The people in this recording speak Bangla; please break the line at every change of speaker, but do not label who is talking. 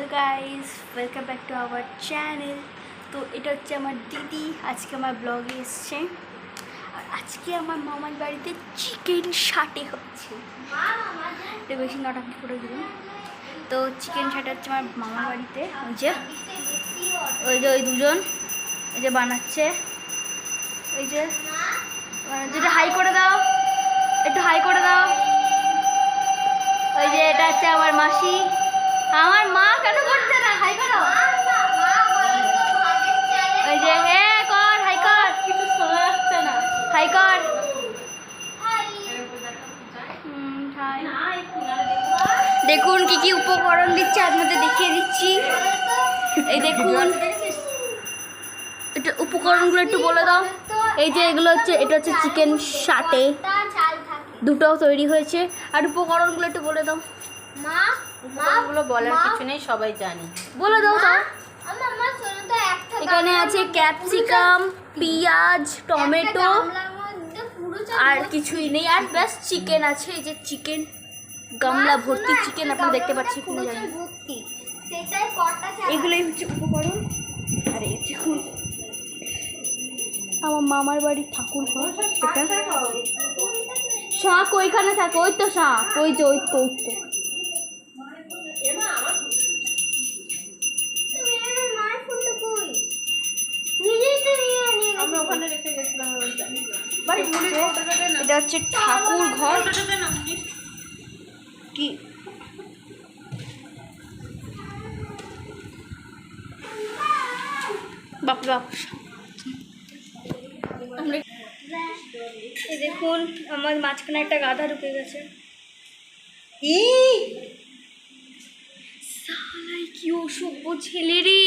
Hello guys, welcome back to our channel. तो এটা হচ্ছে আমার দিদি আজকে আমার ব্লগে এসেছে আর আজকে আমার মামার বাড়িতে চিকেন শাটে হচ্ছে। এটা বেশি নটাকি করে দিলাম। তো চিকেন শাটে হচ্ছে আমার মামার বাড়িতে। ওই যে ওই দুজন এই যে বানাচ্ছে, ওই যে যেটা হাই করে দাও, একটু হাই করে দাও। ওই যে এটা হচ্ছে আমার মাসি। আমার মা কেন করছে না? হাই করো। ওই যে হে কর, হাই কর। কিছু শোনা যাচ্ছে না, হাই কর। দেখুন কি কি উপকরণ দিচ্ছে, আপনাদের দেখিয়ে দিচ্ছি। এই দেখুন, এটা উপকরণগুলো একটু বলে দাও। এই যে এগুলো হচ্ছে, এটা হচ্ছে চিকেন শাটে, দুটোও তৈরি হয়েছে। আর উপকরণগুলো একটু বলে দাও।
উপকরণগুলো বলার কিছু নেই, সবাই জানি।
বলে দাও তো। এখানে আছে ক্যাপসিকাম, পেঁয়াজ, টমেটো, আর কিছুই নেই। আর ব্যাস চিকেন আছে। এই যে চিকেন, গামলা ভর্তি চিকেন আপনারা দেখতে পাচ্ছেন কিনা জানি। এগুলোই হচ্ছে উপকরণ। আর এই দেখুন আমার মামার বাড়ির ঠাকুর ঘর। এটা শাক ওইখানে থাকে, ওই তো শাক, ওই যে ওই তো ওই তো। এটা হচ্ছে ঠাকুর ঘর। কি বাপ বাপ। এই দেখুন আমার মাঝখানে একটা গাধা ঢুকে গেছে। কি অসভ্য ছেলে রে।